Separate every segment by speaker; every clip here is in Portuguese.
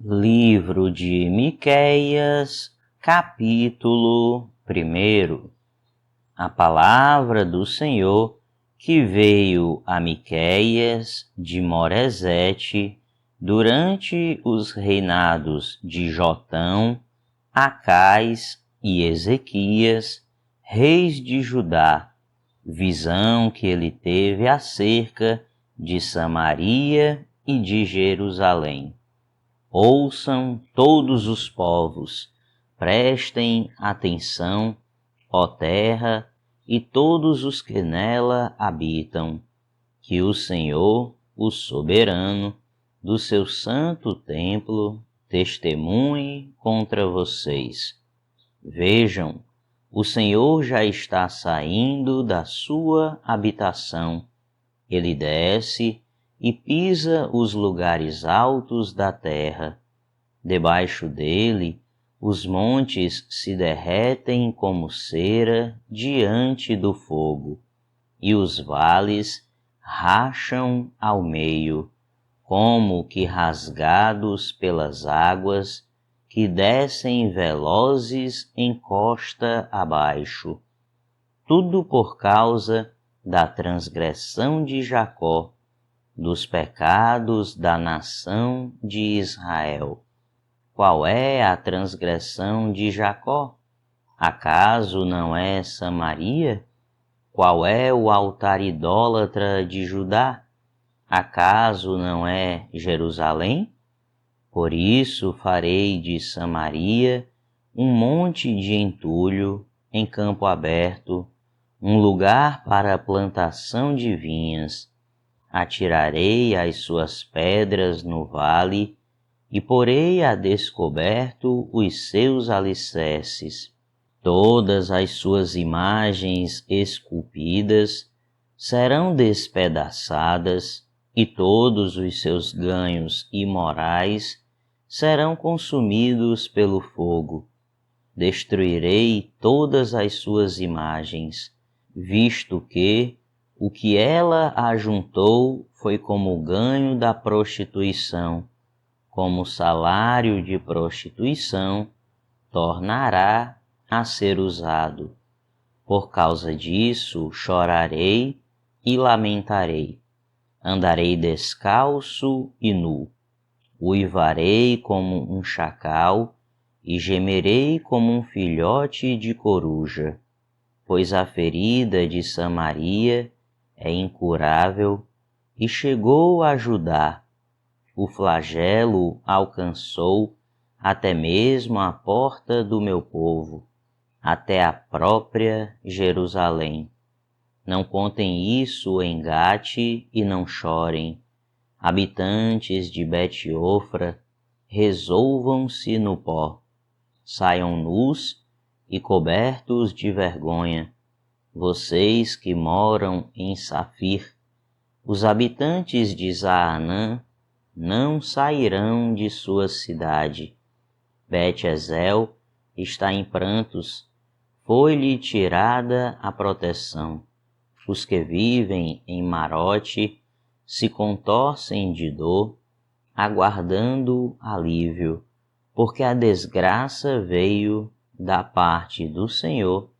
Speaker 1: Livro de Miqueias, capítulo 1. A palavra do Senhor que veio a Miqueias de Moresete durante os reinados de Jotão, Acais e Ezequias, reis de Judá, visão que ele teve acerca de Samaria e de Jerusalém. Ouçam todos os povos, prestem atenção, ó terra, e todos os que nela habitam, que o Senhor, o soberano, do seu santo templo, testemunhe contra vocês. Vejam, o Senhor já está saindo da sua habitação. Ele desce e pisa os lugares altos da terra. Debaixo dele, os montes se derretem como cera diante do fogo, e os vales racham ao meio, como que rasgados pelas águas que descem velozes em costa abaixo. Tudo por causa da transgressão de Jacó, dos pecados da nação de Israel. Qual é a transgressão de Jacó? Acaso não é Samaria? Qual é o altar idólatra de Judá? Acaso não é Jerusalém? Por isso farei de Samaria um monte de entulho em campo aberto, um lugar para a plantação de vinhas. Atirarei as suas pedras no vale e porei a descoberto os seus alicerces. Todas as suas imagens esculpidas serão despedaçadas e todos os seus ganhos imorais serão consumidos pelo fogo. Destruirei todas as suas imagens, visto que o que ela ajuntou foi como o ganho da prostituição, como salário de prostituição, tornará a ser usado. Por causa disso chorarei e lamentarei, andarei descalço e nu, uivarei como um chacal e gemerei como um filhote de coruja, pois a ferida de Samaria é incurável e chegou a Judá. O flagelo alcançou até mesmo a porta do meu povo, até a própria Jerusalém. Não contem isso em Gate e não chorem. Habitantes de Bet-Ofra, resolvam-se no pó. Saiam nus e cobertos de vergonha, vocês que moram em Safir. Os habitantes de Zaanã não sairão de sua cidade. Bet-Ezel está em prantos, foi-lhe tirada a proteção. Os que vivem em Marote se contorcem de dor, aguardando alívio, porque a desgraça veio da parte do Senhor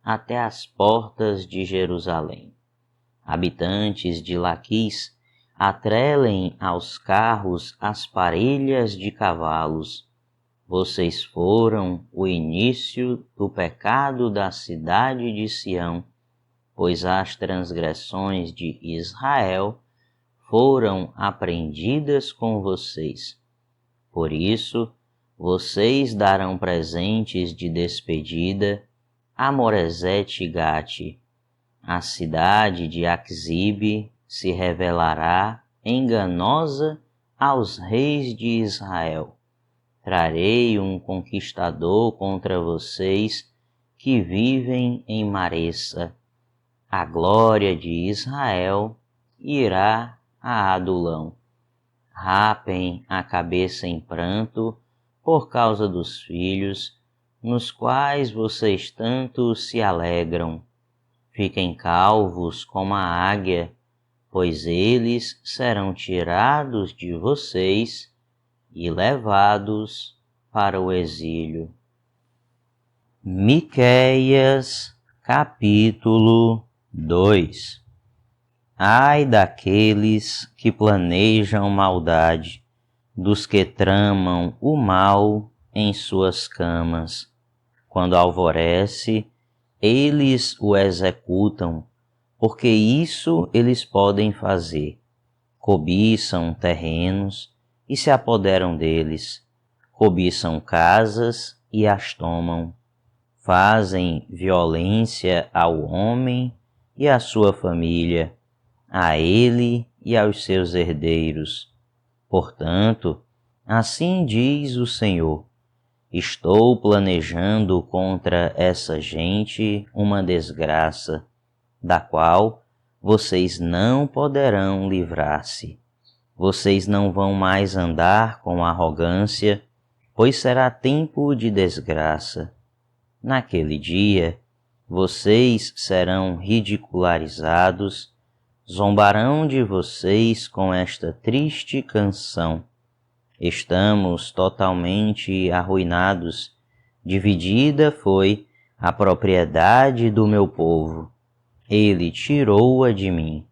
Speaker 1: até as portas de Jerusalém. Habitantes de Laquis, atrelem aos carros as parelhas de cavalos. Vocês foram o início do pecado da cidade de Sião, pois as transgressões de Israel foram aprendidas com vocês. Por isso, vocês darão presentes de despedida a Moresete Gate. A cidade de Axibe se revelará enganosa aos reis de Israel. Trarei um conquistador contra vocês que vivem em Maressa. A glória de Israel irá a Adulão. Rapem a cabeça em pranto por causa dos filhos, nos quais vocês tanto se alegram. Fiquem calvos como a águia, pois eles serão tirados de vocês, e levados para o exílio. Miqueias, capítulo 2. Ai daqueles que planejam maldade, dos que tramam o mal em suas camas. Quando alvorece, eles o executam, porque isso eles podem fazer. Cobiçam terrenos e se apoderam deles, cobiçam casas e as tomam. Fazem violência ao homem e à sua família, a ele e aos seus herdeiros. Portanto, assim diz o Senhor: estou planejando contra essa gente uma desgraça, da qual vocês não poderão livrar-se. Vocês não vão mais andar com arrogância, pois será tempo de desgraça. Naquele dia, vocês serão ridicularizados, zombarão de vocês com esta triste canção. Estamos totalmente arruinados, dividida foi a propriedade do meu povo. Ele tirou-a de mim,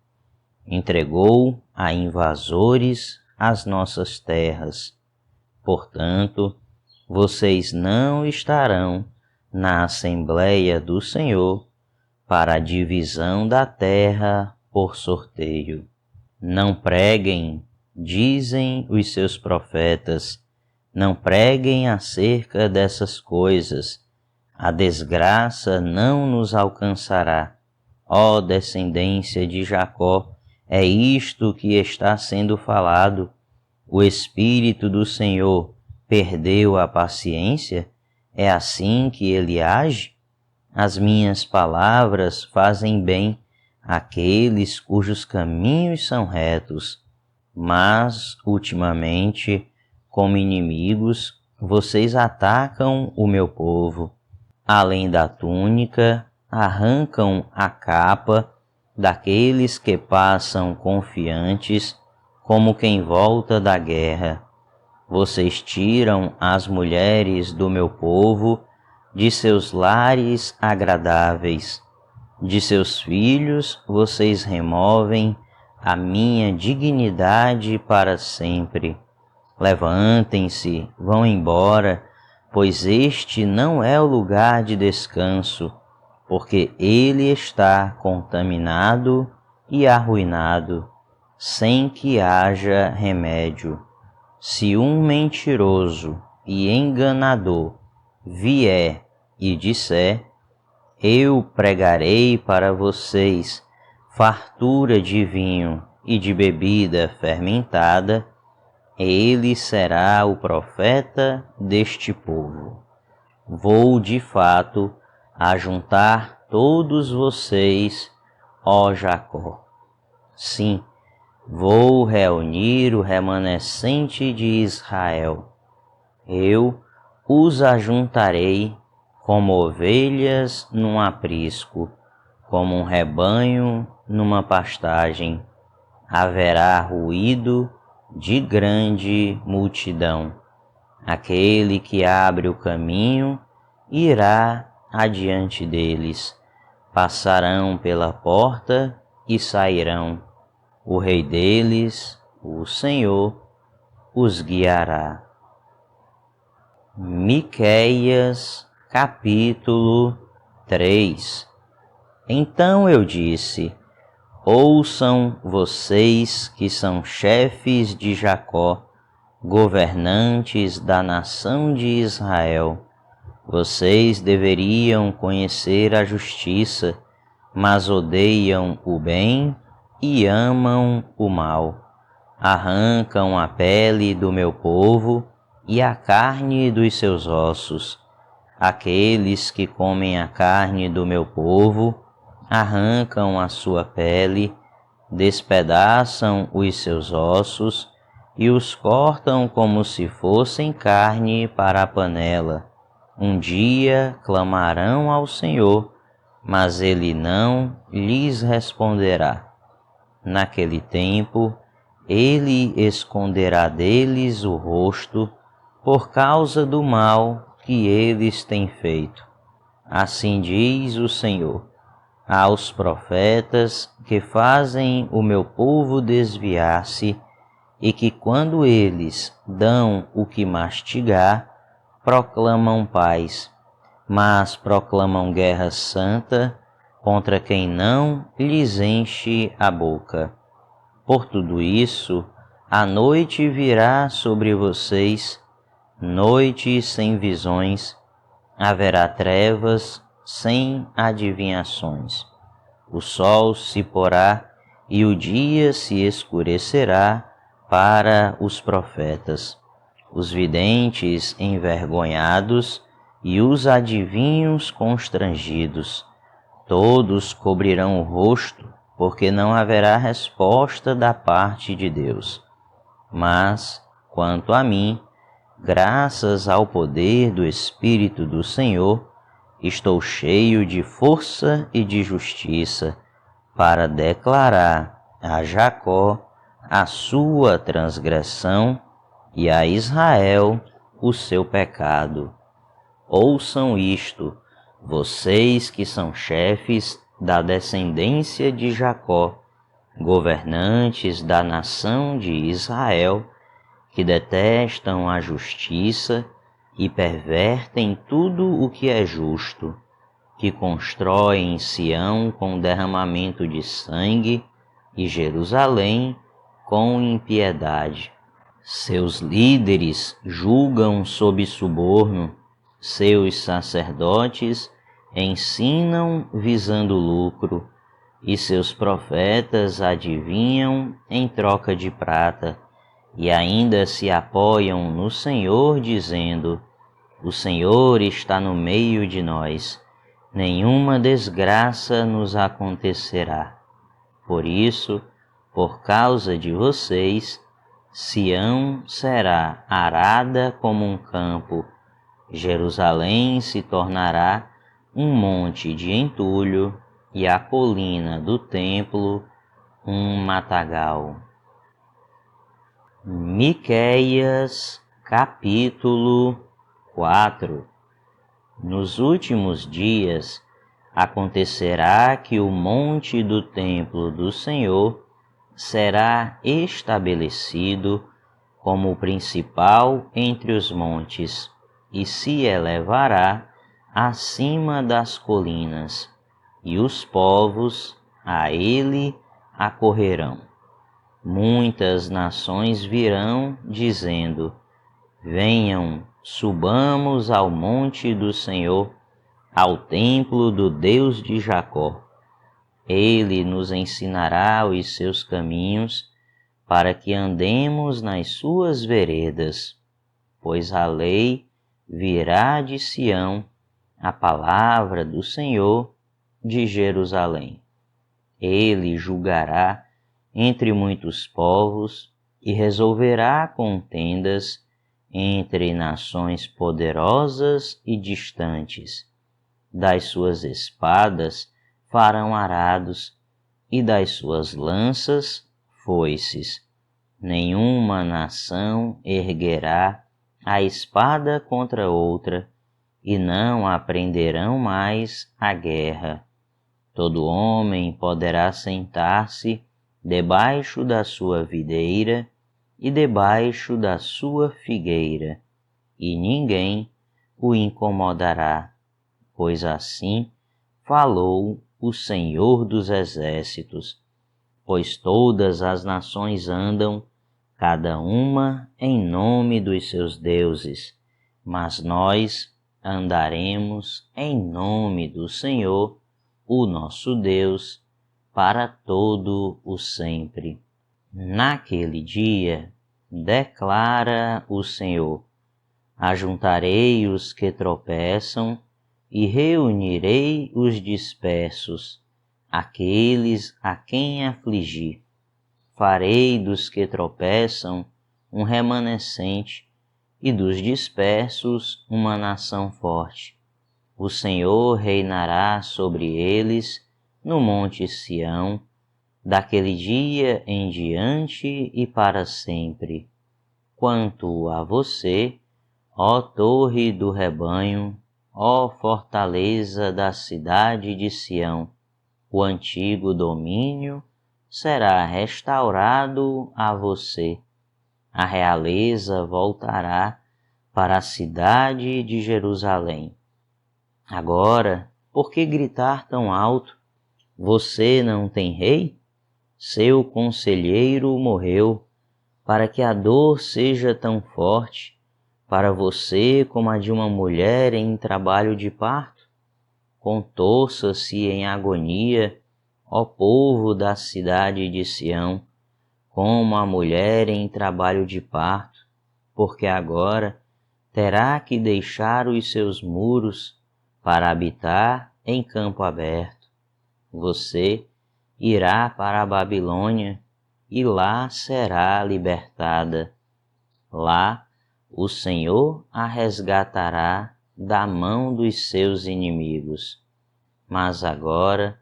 Speaker 1: entregou a invasores as nossas terras. Portanto, vocês não estarão na Assembleia do Senhor para a divisão da terra por sorteio. Não preguem, dizem os seus profetas, não preguem acerca dessas coisas. A desgraça não nos alcançará. Ó descendência de Jacó, é isto que está sendo falado. O Espírito do Senhor perdeu a paciência? É assim que ele age? As minhas palavras fazem bem àqueles cujos caminhos são retos. Mas, ultimamente, como inimigos, vocês atacam o meu povo. Além da túnica, arrancam a capa daqueles que passam confiantes, como quem volta da guerra. Vocês tiram as mulheres do meu povo de seus lares agradáveis. De seus filhos vocês removem a minha dignidade para sempre. Levantem-se, vão embora, pois este não é o lugar de descanso, porque ele está contaminado e arruinado, sem que haja remédio. Se um mentiroso e enganador vier e disser: eu pregarei para vocês fartura de vinho e de bebida fermentada, ele será o profeta deste povo. Vou, de fato, ajuntar todos vocês, ó Jacó. Sim, vou reunir o remanescente de Israel. Eu os ajuntarei como ovelhas num aprisco, como um rebanho numa pastagem. Haverá ruído de grande multidão. Aquele que abre o caminho irá adiante deles. Passarão pela porta e sairão. O Rei deles, o Senhor, os guiará. Miqueias, capítulo 3. Então eu disse: ouçam vocês que são chefes de Jacó, governantes da nação de Israel. Vocês deveriam conhecer a justiça, mas odeiam o bem e amam o mal. Arrancam a pele do meu povo e a carne dos seus ossos. Aqueles que comem a carne do meu povo arrancam a sua pele, despedaçam os seus ossos e os cortam como se fossem carne para a panela. Um dia clamarão ao Senhor, mas Ele não lhes responderá. Naquele tempo, Ele esconderá deles o rosto por causa do mal que eles têm feito. Assim diz o Senhor aos profetas que fazem o meu povo desviar-se e que, quando eles dão o que mastigar, proclamam paz, mas proclamam guerra santa contra quem não lhes enche a boca. Por tudo isso, a noite virá sobre vocês, noite sem visões, haverá trevas sem adivinhações. O sol se porá e o dia se escurecerá para os profetas, os videntes envergonhados e os adivinhos constrangidos. Todos cobrirão o rosto, porque não haverá resposta da parte de Deus. Mas, quanto a mim, graças ao poder do Espírito do Senhor, estou cheio de força e de justiça para declarar a Jacó a sua transgressão e a Israel o seu pecado. Ouçam isto, vocês que são chefes da descendência de Jacó, governantes da nação de Israel, que detestam a justiça e pervertem tudo o que é justo, que constroem Sião com derramamento de sangue e Jerusalém com impiedade. Seus líderes julgam sob suborno, seus sacerdotes ensinam visando lucro, e seus profetas adivinham em troca de prata, e ainda se apoiam no Senhor, dizendo: o Senhor está no meio de nós, nenhuma desgraça nos acontecerá. Por isso, por causa de vocês, Sião será arada como um campo, Jerusalém se tornará um monte de entulho e a colina do templo um matagal. Miqueias, capítulo 4. Nos últimos dias acontecerá que o monte do templo do Senhor será estabelecido como o principal entre os montes, e se elevará acima das colinas, e os povos a ele acorrerão. Muitas nações virão, dizendo: venham, subamos ao monte do Senhor, ao templo do Deus de Jacó. Ele nos ensinará os seus caminhos, para que andemos nas suas veredas, pois a lei virá de Sião, a palavra do Senhor de Jerusalém. Ele julgará entre muitos povos e resolverá contendas entre nações poderosas e distantes. Das suas espadas farão arados e das suas lanças foices. Nenhuma nação erguerá a espada contra outra, e não aprenderão mais a guerra. Todo homem poderá sentar-se debaixo da sua videira e debaixo da sua figueira, e ninguém o incomodará, pois assim falou o Senhor dos Exércitos. Pois todas as nações andam, cada uma em nome dos seus deuses, mas nós andaremos em nome do Senhor, o nosso Deus, para todo o sempre. Naquele dia, declara o Senhor: ajuntarei os que tropeçam e reunirei os dispersos, aqueles a quem afligi. Farei dos que tropeçam um remanescente e dos dispersos uma nação forte. O Senhor reinará sobre eles no monte Sião, daquele dia em diante e para sempre. Quanto a você, ó torre do rebanho, ó fortaleza da cidade de Sião, o antigo domínio será restaurado a você. A realeza voltará para a cidade de Jerusalém. Agora, por que gritar tão alto? Você não tem rei? Seu conselheiro morreu, para que a dor seja tão forte para você como a de uma mulher em trabalho de parto? Contorça-se em agonia, ó povo da cidade de Sião, como a mulher em trabalho de parto, porque agora terá que deixar os seus muros para habitar em campo aberto. Você irá para a Babilônia e lá será libertada. Lá o Senhor a resgatará da mão dos seus inimigos. Mas agora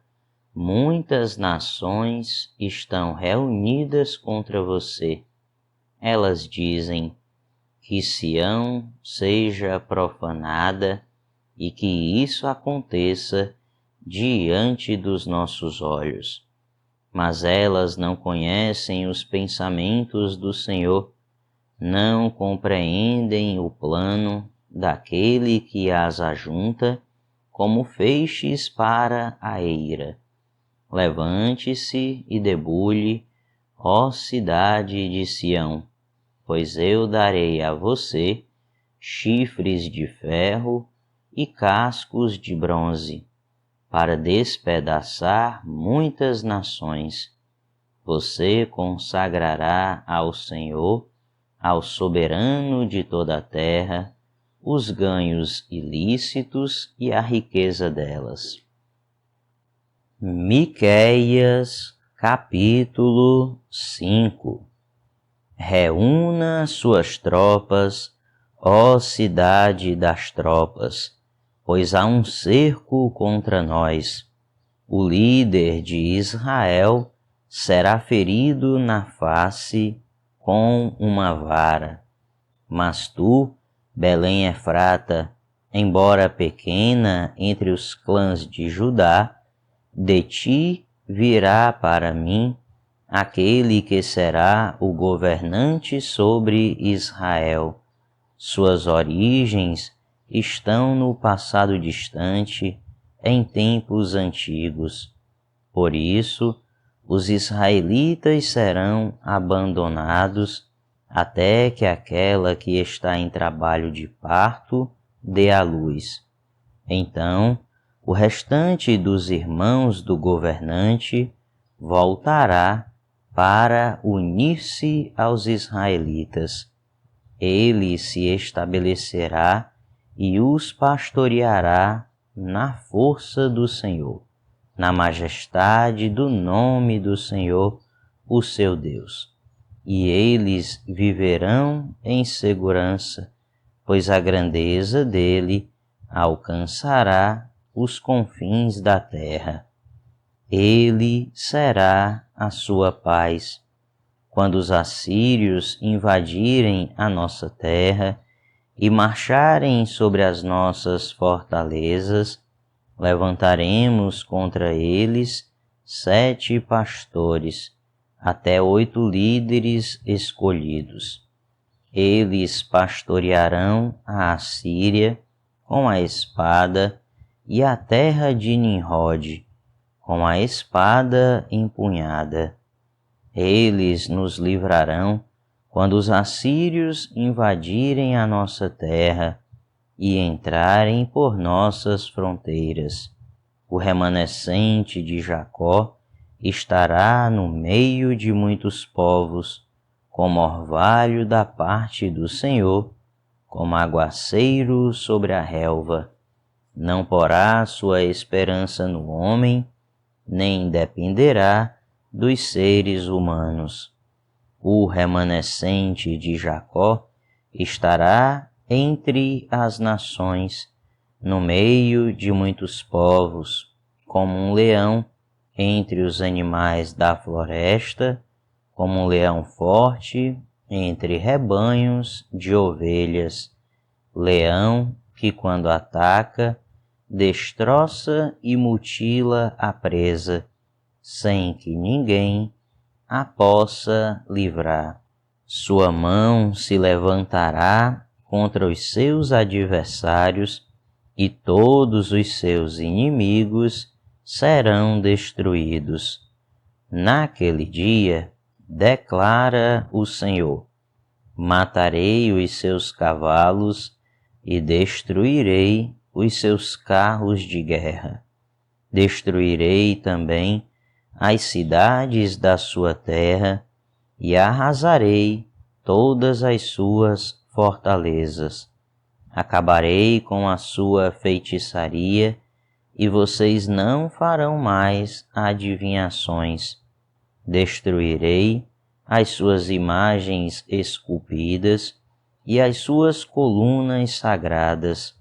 Speaker 1: muitas nações estão reunidas contra você. Elas dizem que Sião seja profanada e que isso aconteça diante dos nossos olhos. Mas elas não conhecem os pensamentos do Senhor, não compreendem o plano daquele que as ajunta como feixes para a eira. Levante-se e debulhe, ó cidade de Sião, pois eu darei a você chifres de ferro e cascos de bronze, para despedaçar muitas nações. Você consagrará ao Senhor, ao soberano de toda a terra, os ganhos ilícitos e a riqueza delas. Miqueias, capítulo 5. Reúna suas tropas, ó cidade das tropas, pois há um cerco contra nós. O líder de Israel será ferido na face com uma vara. Mas tu, Belém Efrata, embora pequena entre os clãs de Judá, de ti virá para mim aquele que será o governante sobre Israel. Suas origens estão no passado distante, em tempos antigos. Por isso, os israelitas serão abandonados até que aquela que está em trabalho de parto dê à luz. Então, o restante dos irmãos do governante voltará para unir-se aos israelitas. Ele se estabelecerá e os pastoreará na força do Senhor, na majestade do nome do Senhor, o seu Deus. E eles viverão em segurança, pois a grandeza dele alcançará os confins da terra. Ele será a sua paz. Quando os assírios invadirem a nossa terra e marcharem sobre as nossas fortalezas, levantaremos contra eles 7 pastores, até 8 líderes escolhidos. Eles pastorearão a Assíria com a espada e a terra de Nimrod com a espada empunhada. Eles nos livrarão quando os assírios invadirem a nossa terra e entrarem por nossas fronteiras. O remanescente de Jacó estará no meio de muitos povos, como orvalho da parte do Senhor, como aguaceiro sobre a relva. Não porá sua esperança no homem, nem dependerá dos seres humanos. O remanescente de Jacó estará entre as nações, no meio de muitos povos, como um leão entre os animais da floresta, como um leão forte entre rebanhos de ovelhas, leão que, quando ataca, destroça e mutila a presa, sem que ninguém a possa livrar. Sua mão se levantará contra os seus adversários e todos os seus inimigos serão destruídos. Naquele dia, declara o Senhor, matarei os seus cavalos e destruirei os seus carros de guerra. Destruirei também as cidades da sua terra e arrasarei todas as suas fortalezas. Acabarei com a sua feitiçaria e vocês não farão mais adivinhações. Destruirei as suas imagens esculpidas e as suas colunas sagradas.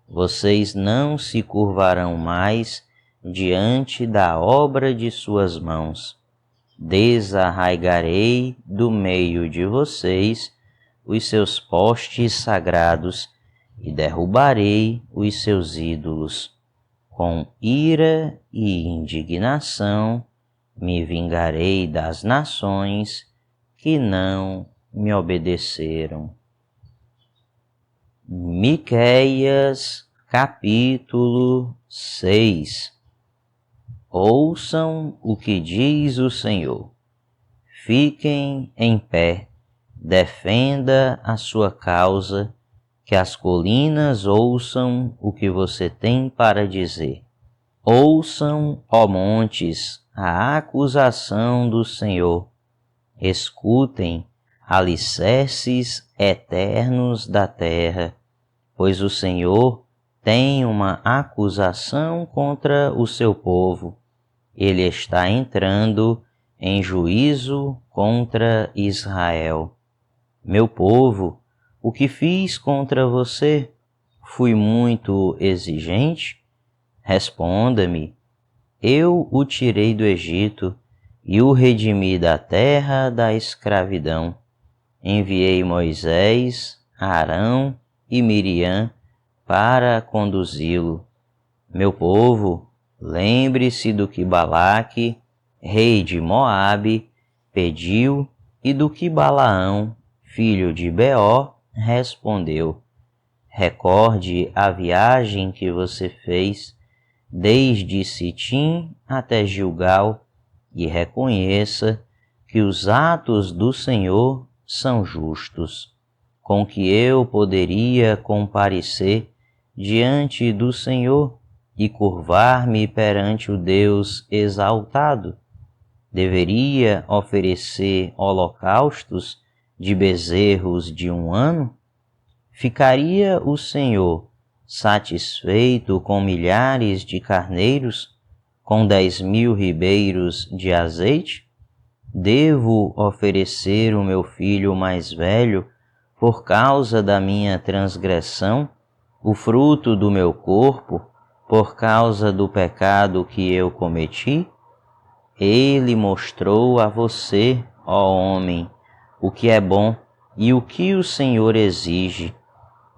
Speaker 1: Vocês não se curvarão mais diante da obra de suas mãos. Desarraigarei do meio de vocês os seus postes sagrados e derrubarei os seus ídolos. Com ira e indignação me vingarei das nações que não me obedeceram. Miqueias, capítulo 6. Ouçam o que diz o Senhor. Fiquem em pé, defenda a sua causa, que as colinas ouçam o que você tem para dizer. Ouçam, ó montes, a acusação do Senhor. Escutem, alicerces eternos da terra, pois o Senhor tem uma acusação contra o seu povo. Ele está entrando em juízo contra Israel. Meu povo, o que fiz contra você? Fui muito exigente? Responda-me. Eu o tirei do Egito e o redimi da terra da escravidão. Enviei Moisés, Arão e Miriam para conduzi-lo. Meu povo, lembre-se do que Balaque, rei de Moabe, pediu e do que Balaão, filho de Beor, respondeu. Recorde a viagem que você fez desde Sitim até Gilgal e reconheça que os atos do Senhor são justos. Com que eu poderia comparecer diante do Senhor e curvar-me perante o Deus exaltado? Deveria oferecer holocaustos de bezerros de 1 ano? Ficaria o Senhor satisfeito com milhares de carneiros, com 10.000 ribeiros de azeite? Devo oferecer o meu filho mais velho por causa da minha transgressão, o fruto do meu corpo, por causa do pecado que eu cometi? Ele mostrou a você, ó homem, o que é bom e o que o Senhor exige.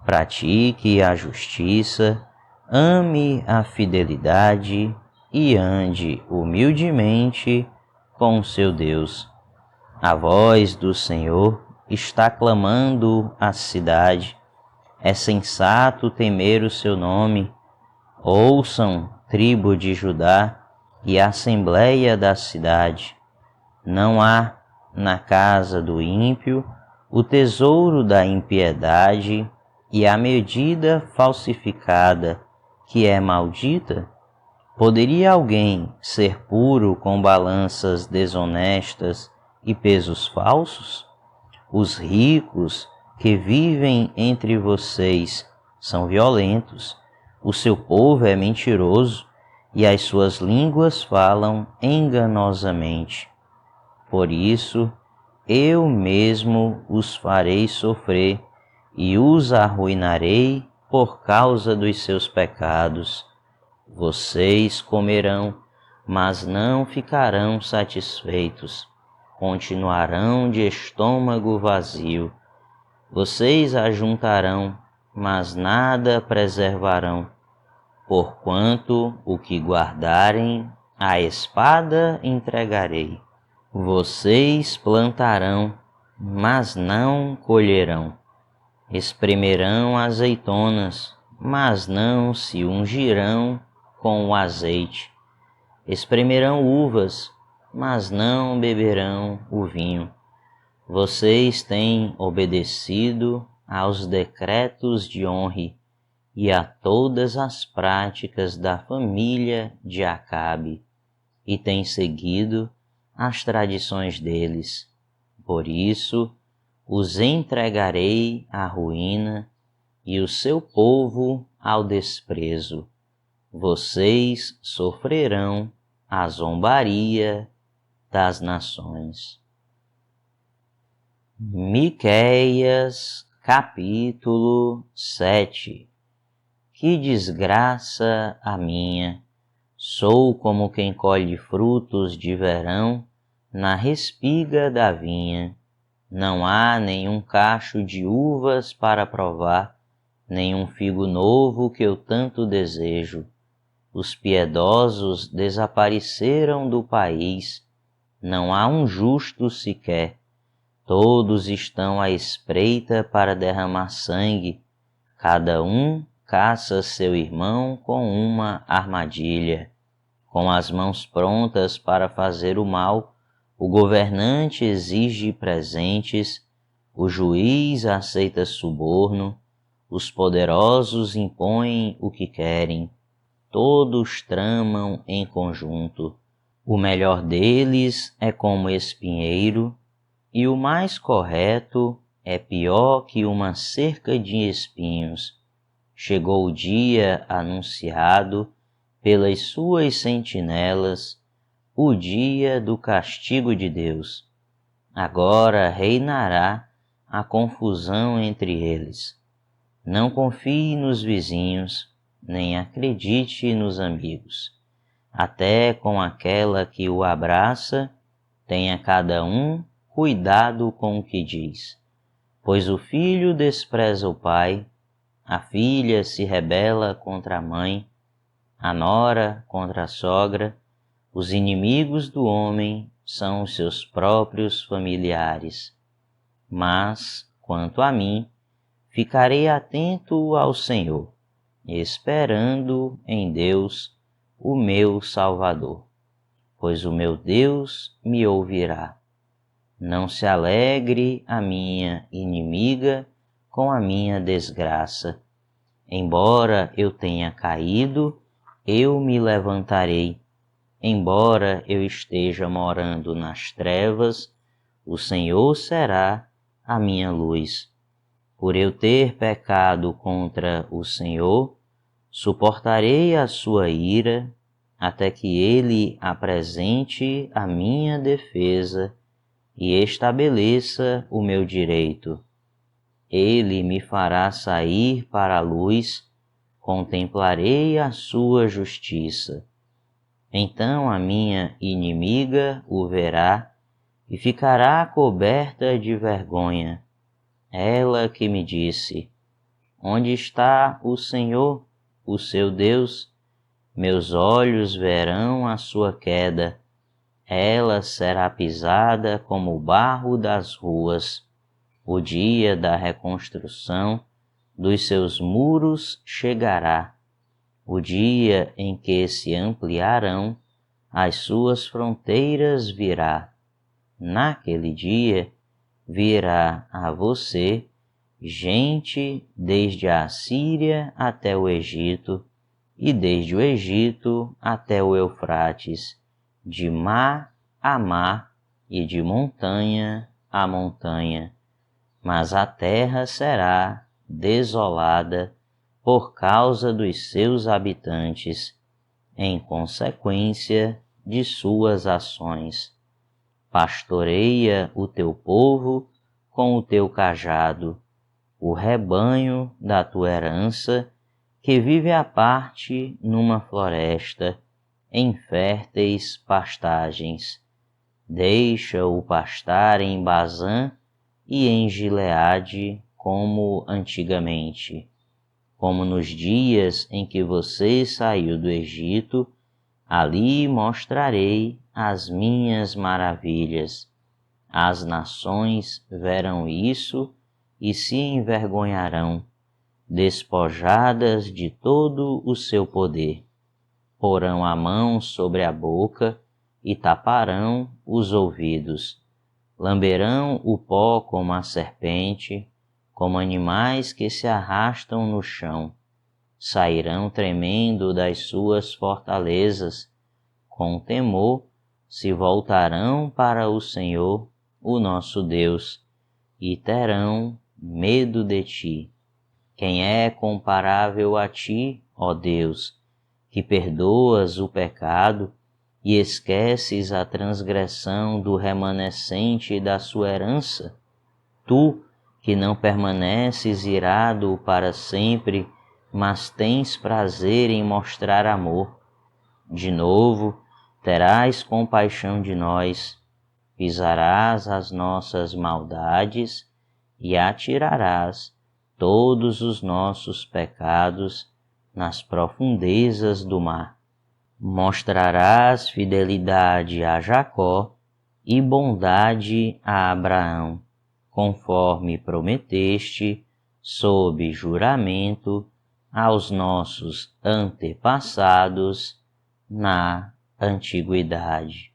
Speaker 1: Pratique a justiça, ame a fidelidade e ande humildemente com seu Deus. A voz do Senhor está clamando a cidade. É sensato temer o seu nome. Ouçam, tribo de Judá, e a assembleia da cidade. Não há na casa do ímpio o tesouro da impiedade e a medida falsificada, que é maldita? Poderia alguém ser puro com balanças desonestas e pesos falsos? Os ricos que vivem entre vocês são violentos, o seu povo é mentiroso e as suas línguas falam enganosamente. Por isso, eu mesmo os farei sofrer e os arruinarei por causa dos seus pecados. Vocês comerão mas não ficarão satisfeitos, continuarão de estômago vazio. Vocês ajuntarão, mas nada preservarão, porquanto o que guardarem, à espada entregarei. Vocês plantarão, mas não colherão. Espremerão azeitonas, mas não se ungirão com o azeite. Espremerão uvas, mas não beberão o vinho. Vocês têm obedecido aos decretos de Onre e a todas as práticas da família de Acabe, e têm seguido as tradições deles. Por isso, os entregarei à ruína e o seu povo ao desprezo. Vocês sofrerão a zombaria das nações. Miqueias, capítulo 7. Que desgraça a minha! Sou como quem colhe frutos de verão na respiga da vinha. Não há nenhum cacho de uvas para provar, nenhum figo novo que eu tanto desejo. Os piedosos desapareceram do país, não há um justo sequer. Todos estão à espreita para derramar sangue, cada um caça seu irmão com uma armadilha. Com as mãos prontas para fazer o mal, o governante exige presentes, o juiz aceita suborno, os poderosos impõem o que querem, todos tramam em conjunto. O melhor deles é como espinheiro, e o mais correto é pior que uma cerca de espinhos. Chegou o dia anunciado pelas suas sentinelas, o dia do castigo de Deus. Agora reinará a confusão entre eles. Não confie nos vizinhos, nem acredite nos amigos. Até com aquela que o abraça, tenha cada um cuidado com o que diz. Pois o filho despreza o pai, a filha se rebela contra a mãe, a nora contra a sogra. Os inimigos do homem são os seus próprios familiares. Mas, quanto a mim, ficarei atento ao Senhor, esperando em Deus, o meu Salvador, pois o meu Deus me ouvirá. Não se alegre a minha inimiga com a minha desgraça. Embora eu tenha caído, eu me levantarei. Embora eu esteja morando nas trevas, o Senhor será a minha luz. Por eu ter pecado contra o Senhor, suportarei a sua ira, até que Ele apresente a minha defesa e estabeleça o meu direito. Ele me fará sair para a luz, contemplarei a sua justiça. Então a minha inimiga o verá e ficará coberta de vergonha. Ela que me disse: onde está o Senhor, o seu Deus? Meus olhos verão a sua queda. Ela será pisada como o barro das ruas. O dia da reconstrução dos seus muros chegará, o dia em que se ampliarão as suas fronteiras virá. Naquele dia virá a você gente desde a Assíria até o Egito, e desde o Egito até o Eufrates, de mar a mar e de montanha a montanha. Mas a terra será desolada por causa dos seus habitantes, em consequência de suas ações. Pastoreia o teu povo com o teu cajado, o rebanho da tua herança, que vive à parte numa floresta, em férteis pastagens. Deixa-o pastar em Bazã e em Gileade como antigamente, como nos dias em que você saiu do Egito. Ali mostrarei as minhas maravilhas. As nações verão isso e se envergonharão, despojadas de todo o seu poder. Porão a mão sobre a boca e taparão os ouvidos. Lamberão o pó como a serpente, como animais que se arrastam no chão. Sairão tremendo das suas fortalezas, com temor se voltarão para o Senhor, o nosso Deus, e terão medo de ti. Quem é comparável a ti, ó Deus, que perdoas o pecado e esqueces a transgressão do remanescente da sua herança? Tu, que não permaneces irado para sempre, mas tens prazer em mostrar amor. De novo, terás compaixão de nós, pisarás as nossas maldades e atirarás todos os nossos pecados nas profundezas do mar. Mostrarás fidelidade a Jacó e bondade a Abraão, conforme prometeste, sob juramento, aos nossos antepassados na antiguidade.